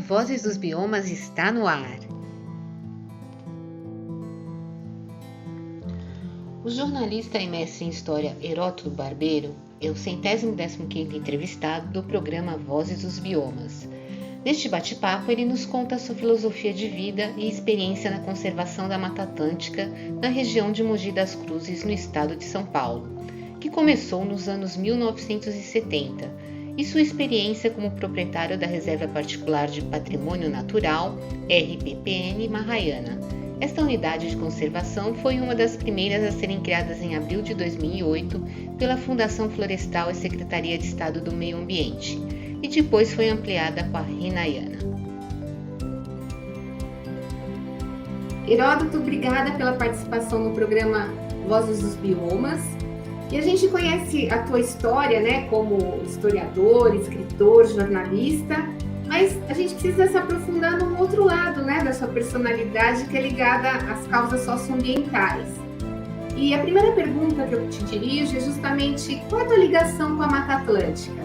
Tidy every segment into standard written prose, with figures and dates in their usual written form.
Vozes dos Biomas está no ar. O jornalista e mestre em História Heródoto Barbeiro é o 115º entrevistado do programa Vozes dos Biomas. Neste bate-papo, ele nos conta a sua filosofia de vida e experiência na conservação da Mata Atlântica na região de Mogi das Cruzes, no estado de São Paulo, que começou nos anos 1970, e sua experiência como proprietário da Reserva Particular de Patrimônio Natural, RPPN Mahayana. Esta unidade de conservação foi uma das primeiras a serem criadas em abril de 2008 pela Fundação Florestal e Secretaria de Estado do Meio Ambiente, e depois foi ampliada com a Hinayana. Heródoto, obrigada pela participação no programa Vozes dos Biomas. E a gente conhece a tua história, né, como historiador, escritor, jornalista, mas a gente precisa se aprofundar num outro lado, né, da sua personalidade, que é ligada às causas socioambientais. E a primeira pergunta que eu te dirijo é justamente qual é a tua ligação com a Mata Atlântica?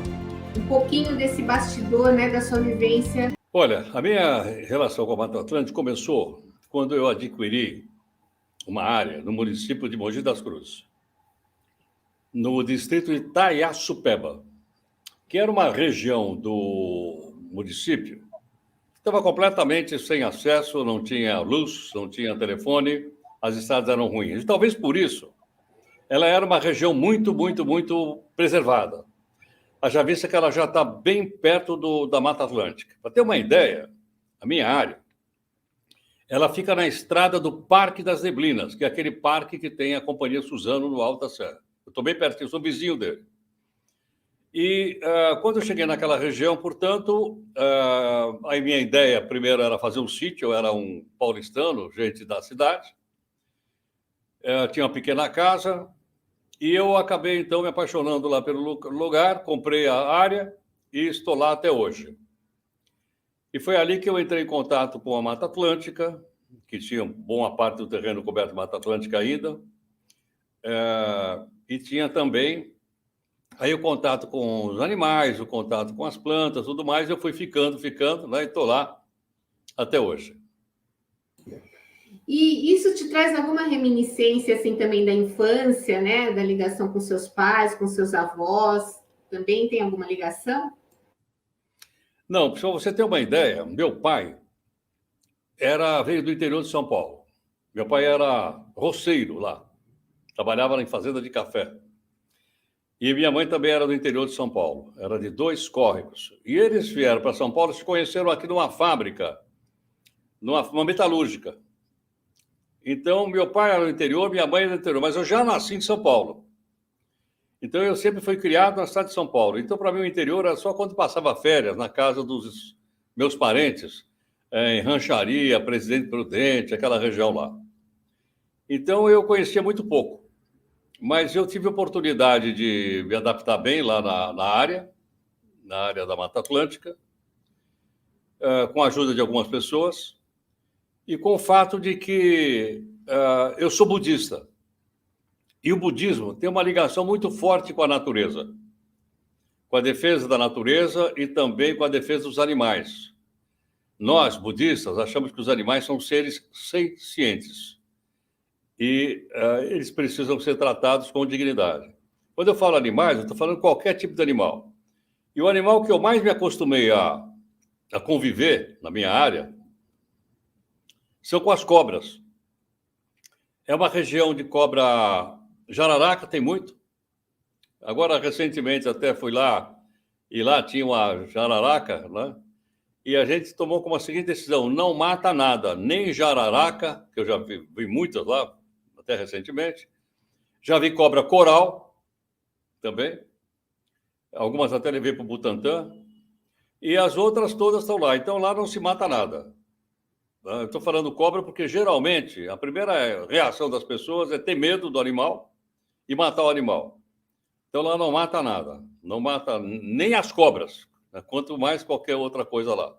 Um pouquinho desse bastidor, né, da sua vivência. Olha, a minha relação com a Mata Atlântica começou quando eu adquiri uma área no município de Mogi das Cruzes, no distrito de Itaiaçupeba, que era uma região do município que estava completamente sem acesso, não tinha luz, não tinha telefone, as estradas eram ruins. E talvez por isso ela era uma região muito preservada. Haja vista que ela já está bem perto da Mata Atlântica. Para ter uma ideia, a minha área, ela fica na estrada do Parque das Neblinas, que é aquele parque que tem a Companhia Suzano no Alto da Serra. Eu estou bem pertinho, sou vizinho dele. E quando eu cheguei naquela região, portanto, a minha ideia primeiro era fazer um sítio, eu era um paulistano, gente da cidade, tinha uma pequena casa, e eu acabei, então, me apaixonando lá pelo lugar, comprei a área e estou lá até hoje. E foi ali que eu entrei em contato com a Mata Atlântica, que tinha boa parte do terreno coberto de Mata Atlântica ainda, e tinha também aí o contato com os animais, o contato com as plantas, tudo mais. Eu fui ficando, né, e estou lá até hoje. E isso te traz alguma reminiscência, assim, também da infância, né? Da ligação com seus pais, com seus avós? Também tem alguma ligação? Não, para você ter uma ideia, meu pai veio do interior de São Paulo. Meu pai era roceiro lá, trabalhava em fazenda de café. E minha mãe também era do interior de São Paulo, era de 2 córregos. E eles vieram para São Paulo, se conheceram aqui numa fábrica, numa metalúrgica. Então, meu pai era do interior, minha mãe era do interior, mas eu já nasci em São Paulo. Então, eu sempre fui criado na cidade de São Paulo. Então, para mim, o interior era só quando passava férias na casa dos meus parentes, em Rancharia, Presidente Prudente, aquela região lá. Então, eu conhecia muito pouco. Mas eu tive a oportunidade de me adaptar bem lá na área da Mata Atlântica, com a ajuda de algumas pessoas, e com o fato de que eu sou budista. E o budismo tem uma ligação muito forte com a natureza, com a defesa da natureza e também com a defesa dos animais. Nós, budistas, achamos que os animais são seres sencientes e eles precisam ser tratados com dignidade. Quando eu falo animais, eu estou falando qualquer tipo de animal. E o animal que eu mais me acostumei a conviver na minha área são com as cobras. É uma região de cobra jararaca, tem muito. Agora, recentemente, até fui lá, e lá tinha uma jararaca, né? E a gente tomou como a seguinte decisão: não mata nada, nem jararaca, que eu já vi muitas lá, até recentemente. Já vi cobra coral também. Algumas até levei para o Butantã. E as outras todas estão lá. Então, lá não se mata nada. Eu estou falando cobra porque, geralmente, a primeira reação das pessoas é ter medo do animal e matar o animal. Então, lá não mata nada. Não mata nem as cobras, né? Quanto mais qualquer outra coisa lá.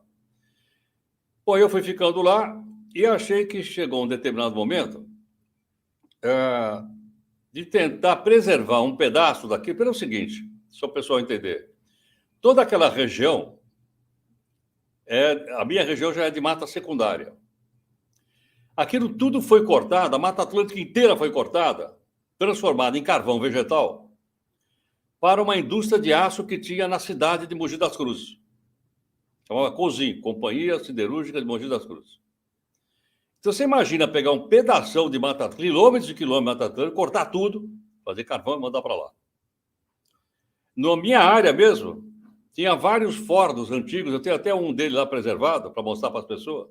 Bom, eu fui ficando lá e achei que chegou um determinado momento de tentar preservar um pedaço daqui pelo seguinte, só para o pessoal entender. Toda aquela região A minha região já é de mata secundária. Aquilo tudo foi cortado, a Mata Atlântica inteira foi cortada, transformada em carvão vegetal para uma indústria de aço que tinha na cidade de Mogi das Cruzes. Chamava COSIM, Companhia Siderúrgica de Mogi das Cruzes. Então, você imagina pegar um pedação de Mata Atlântica, quilômetros e quilômetros de Mata Atlântica, cortar tudo, fazer carvão e mandar para lá. Na minha área mesmo, tinha vários fornos antigos, eu tenho até um deles lá preservado para mostrar para as pessoas.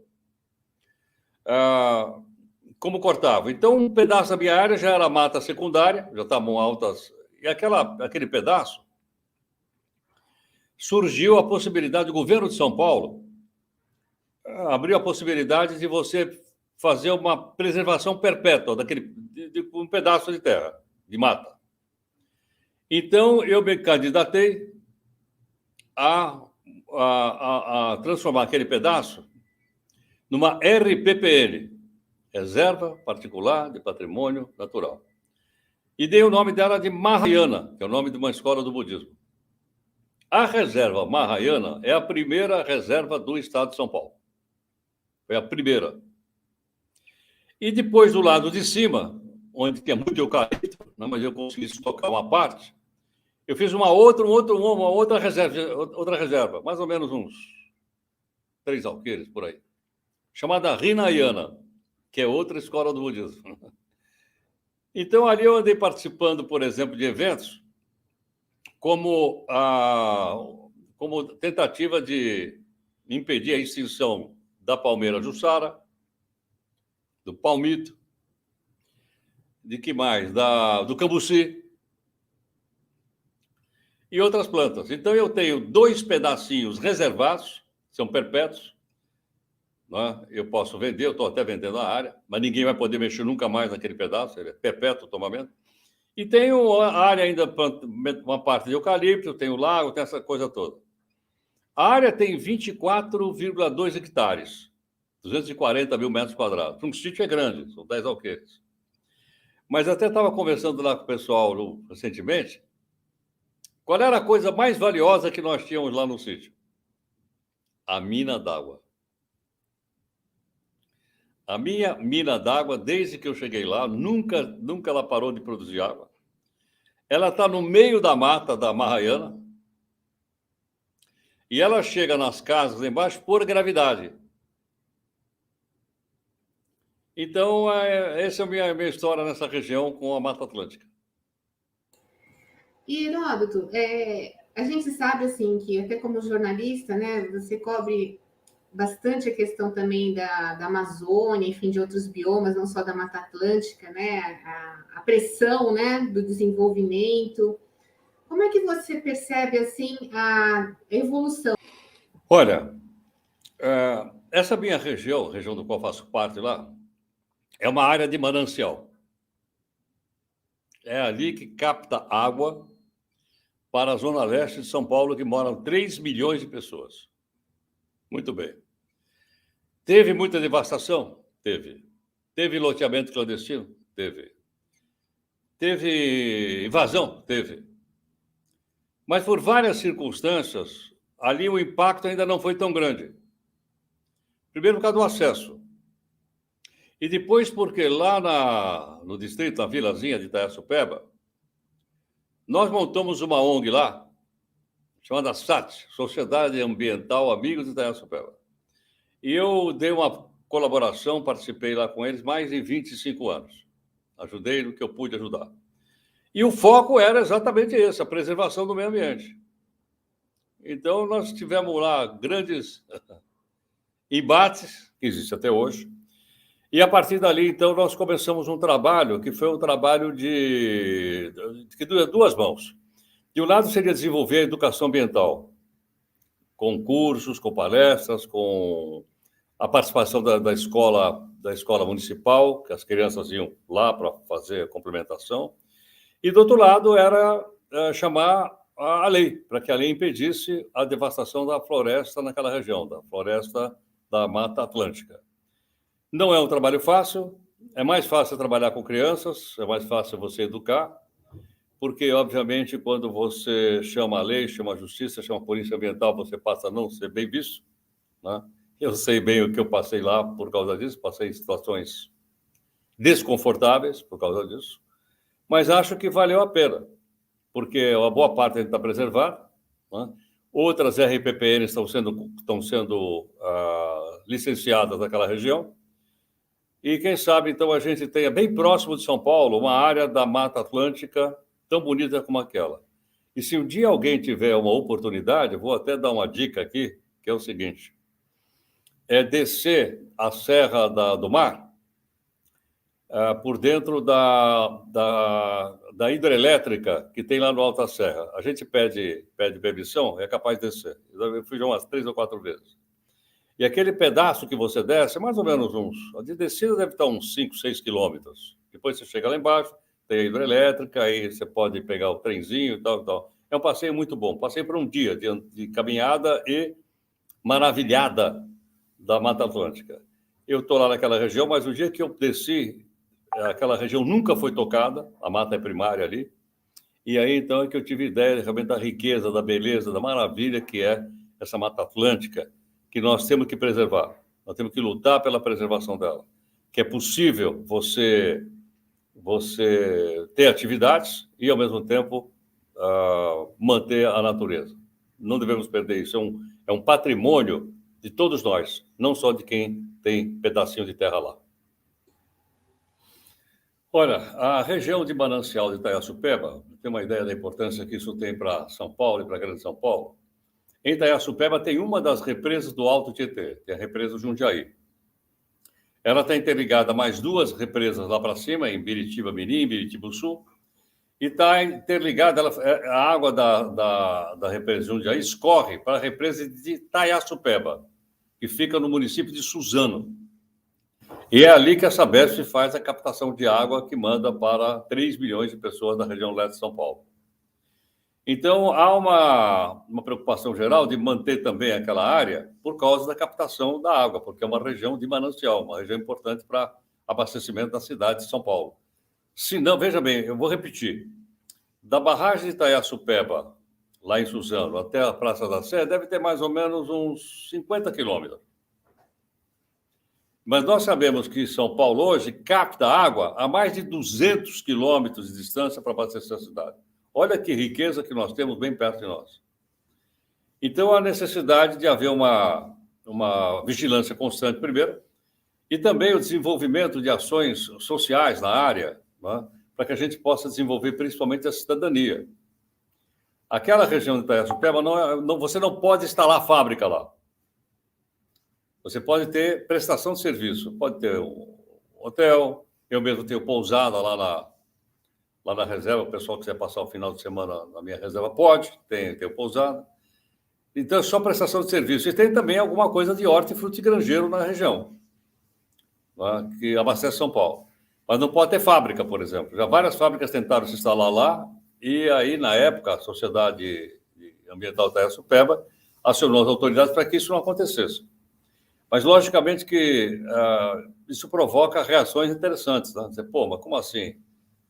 Como cortava. Então, um pedaço da minha área já era mata secundária, já estavam altas. E aquele pedaço surgiu a possibilidade, o governo de São Paulo abriu a possibilidade de você fazer uma preservação perpétua de um pedaço de terra, de mata. Então, eu me candidatei a transformar aquele pedaço numa RPPN, Reserva Particular de Patrimônio Natural. E dei o nome dela de Mahayana, que é o nome de uma escola do budismo. A reserva Mahayana é a primeira reserva do estado de São Paulo. Foi a primeira. E depois, do lado de cima, onde tinha muito eucalipto, mas eu consegui estocar uma parte, eu fiz uma outra reserva, mais ou menos uns 3 alqueires por aí, chamada Hinayana, que é outra escola do budismo. Então, ali eu andei participando, por exemplo, de eventos como tentativa de impedir a extinção da palmeira jussara, do palmito, de que mais? Do cambuci e outras plantas. Então, eu tenho 2 pedacinhos reservados, são perpétuos, né? Eu posso vender, eu estou até vendendo a área, mas ninguém vai poder mexer nunca mais naquele pedaço, ele é perpétuo o tomamento. E tenho a área ainda, uma parte de eucalipto, tem o lago, tem essa coisa toda. A área tem 24,2 hectares, 240 mil metros quadrados. Um sítio é grande, são 10 alqueires. Mas até estava conversando lá com o pessoal recentemente, qual era a coisa mais valiosa que nós tínhamos lá no sítio? A mina d'água. A minha mina d'água, desde que eu cheguei lá, nunca ela parou de produzir água. Ela está no meio da mata da Mahayana e ela chega nas casas lá embaixo por gravidade. Então, essa é a minha história nessa região com a Mata Atlântica. E, Heródoto, a gente sabe assim que até como jornalista, né, você cobre bastante a questão também da Amazônia, enfim, de outros biomas, não só da Mata Atlântica, né, a pressão, né, do desenvolvimento. Como é que você percebe assim a evolução? Olha, essa minha região do qual faço parte lá, é uma área de manancial. É ali que capta água para a zona leste de São Paulo, que moram 3 milhões de pessoas. Muito bem. Teve muita devastação? Teve. Teve loteamento clandestino? Teve. Teve invasão? Teve. Mas por várias circunstâncias, ali o impacto ainda não foi tão grande. Primeiro, por causa do acesso. E depois, porque lá no distrito, na vilazinha de Itaiaçupeba, nós montamos uma ONG lá, chamada SAT, Sociedade Ambiental Amigos de Itaiaçupeba. E eu dei uma colaboração, participei lá com eles mais de 25 anos. Ajudei no que eu pude ajudar. E o foco era exatamente esse, a preservação do meio ambiente. Então, nós tivemos lá grandes embates, que existe até hoje, e a partir dali, então, nós começamos um trabalho que foi um trabalho de 2 mãos. De um lado, seria desenvolver a educação ambiental, com cursos, com palestras, com a participação da escola municipal, que as crianças iam lá para fazer a complementação. E, do outro lado, era chamar a lei, para que a lei impedisse a devastação da floresta naquela região, da floresta da Mata Atlântica. Não é um trabalho fácil, é mais fácil trabalhar com crianças, é mais fácil você educar, porque, obviamente, quando você chama a lei, chama a justiça, chama a polícia ambiental, você passa a não ser bem visto, né? Eu sei bem o que eu passei lá por causa disso, passei situações desconfortáveis por causa disso, mas acho que valeu a pena, porque uma boa parte está preservada, né? Outras RPPN estão sendo licenciadas naquela região, e quem sabe, então, a gente tenha bem próximo de São Paulo uma área da Mata Atlântica tão bonita como aquela. E se um dia alguém tiver uma oportunidade, eu vou até dar uma dica aqui, que é o seguinte, é descer a Serra do Mar, por dentro da hidrelétrica que tem lá no Alta Serra. A gente pede permissão, é capaz de descer. Eu fui já umas 3 ou 4 vezes. E aquele pedaço que você desce, mais ou menos a de descida deve estar uns 5, 6 quilômetros. Depois você chega lá embaixo, tem a hidrelétrica, aí você pode pegar o trenzinho e tal, e tal. É um passeio muito bom. Passei por um dia de caminhada e maravilhada da Mata Atlântica. Eu estou lá naquela região, mas o dia que eu desci, aquela região nunca foi tocada, a mata é primária ali, e aí então é que eu tive ideia realmente da riqueza, da beleza, da maravilha que é essa Mata Atlântica, que nós temos que preservar, nós temos que lutar pela preservação dela, que é possível você ter atividades e, ao mesmo tempo, manter a natureza. Não devemos perder isso, é um patrimônio de todos nós, não só de quem tem pedacinho de terra lá. Olha, a região de Manancial de Itaiaçupeba, tem uma ideia da importância que isso tem para São Paulo e para a Grande São Paulo. Em Itaiaçupeba tem uma das represas do Alto Tietê, que é a represa Jundiaí. Ela está interligada a mais 2 represas lá para cima, em Biritiba Mirim, em Biritiba Sul, e está interligada, a água da represa Jundiaí escorre para a represa de Itaiaçupeba, que fica no município de Suzano. E é ali que a Sabesp faz a captação de água que manda para 3 milhões de pessoas da região leste de São Paulo. Então, há uma preocupação geral de manter também aquela área por causa da captação da água, porque é uma região de manancial, uma região importante para abastecimento da cidade de São Paulo. Se não, veja bem, eu vou repetir, da barragem de Itaiaçupeba, lá em Suzano, até a Praça da Sé, deve ter mais ou menos uns 50 quilômetros. Mas nós sabemos que São Paulo hoje capta água a mais de 200 quilômetros de distância para abastecer a cidade. Olha que riqueza que nós temos bem perto de nós. Então, há necessidade de haver uma vigilância constante, primeiro, e também o desenvolvimento de ações sociais na área, né, para que a gente possa desenvolver principalmente a cidadania. Aquela região de Itaiaçupeba, você não pode instalar fábrica lá. Você pode ter prestação de serviço, pode ter um hotel, eu mesmo tenho pousada lá na reserva, o pessoal que quiser passar o final de semana na minha reserva pode, tem pousada. Então, é só prestação de serviço. E tem também alguma coisa de hortifruti granjeiro na região, né, que abastece São Paulo. Mas não pode ter fábrica, por exemplo. Já várias fábricas tentaram se instalar lá, e aí, na época, a Sociedade Ambiental Itaiaçupeba acionou as autoridades para que isso não acontecesse. Mas, logicamente, que isso provoca reações interessantes. Né? Você, mas como assim?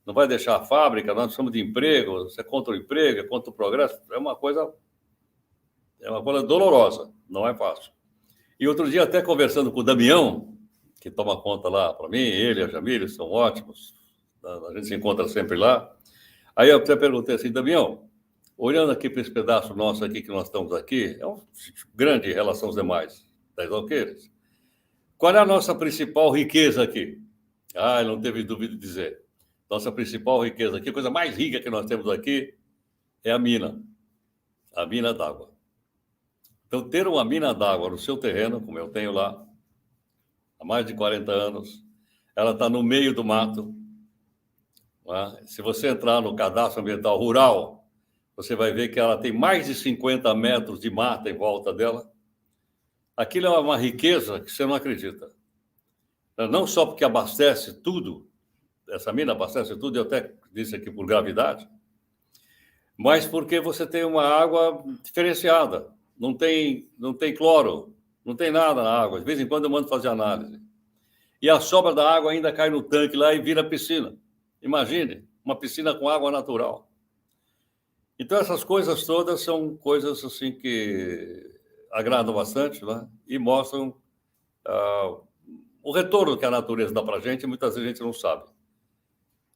Não vai deixar a fábrica? Nós precisamos de emprego, você é contra o emprego, é contra o progresso? É uma coisa dolorosa, não é fácil. E outro dia, até conversando com o Damião, que toma conta lá para mim, ele e a Jamília são ótimos, a gente se encontra sempre lá. Aí eu até perguntei assim, Damião, olhando aqui para esse pedaço nosso aqui, que nós estamos aqui, é um grande em relação aos demais, das alqueiras. Qual é a nossa principal riqueza aqui? Ele não teve dúvida de dizer. Nossa principal riqueza aqui, a coisa mais rica que nós temos aqui é a mina d'água. Então, ter uma mina d'água no seu terreno, como eu tenho lá, há mais de 40 anos, ela está no meio do mato. Né? Se você entrar no cadastro ambiental rural, você vai ver que ela tem mais de 50 metros de mata em volta dela. Aquilo é uma riqueza que você não acredita. Não só porque abastece tudo, essa mina abastece tudo, eu até disse aqui por gravidade, mas porque você tem uma água diferenciada. Não tem cloro, não tem nada na água. De vez em quando eu mando fazer análise. E a sobra da água ainda cai no tanque lá e vira piscina. Imagine, uma piscina com água natural. Então, essas coisas todas são coisas assim que agradam bastante, né? E mostram o retorno que a natureza dá para a gente, e muitas vezes a gente não sabe.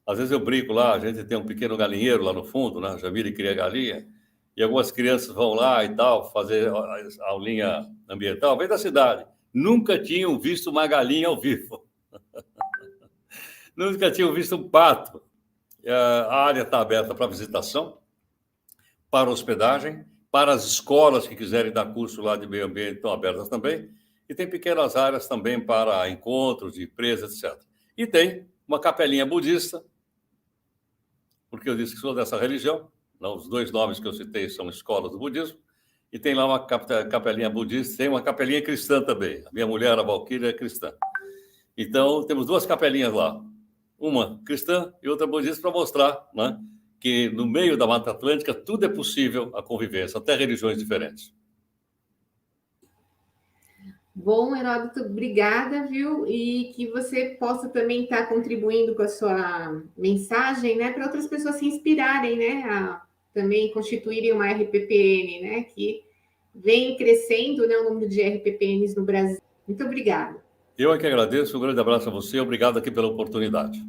Às vezes eu brinco lá, a gente tem um pequeno galinheiro lá no fundo, né? Jamile cria galinha, e algumas crianças vão lá e tal, fazer a aulinha ambiental, vem da cidade. Nunca tinham visto uma galinha ao vivo. Nunca tinham visto um pato. A área está aberta para visitação, para hospedagem, para as escolas que quiserem dar curso lá de meio ambiente estão abertas também, e tem pequenas áreas também para encontros de empresas, etc. E tem uma capelinha budista, porque eu disse que sou dessa religião, não, os dois nomes que eu citei são escolas do budismo, e tem lá uma capelinha budista, tem uma capelinha cristã também. A minha mulher, a Valquíria, é cristã. Então, temos duas capelinhas lá, uma cristã e outra budista, para mostrar, né, que no meio da Mata Atlântica tudo é possível a convivência, até religiões diferentes. Bom, Heródoto, obrigada, viu? E que você possa também estar contribuindo com a sua mensagem, né, para outras pessoas se inspirarem, né, a também constituírem uma RPPN, né, que vem crescendo, né, o número de RPPNs no Brasil. Muito obrigada. Eu é que agradeço, um grande abraço a você, obrigado aqui pela oportunidade.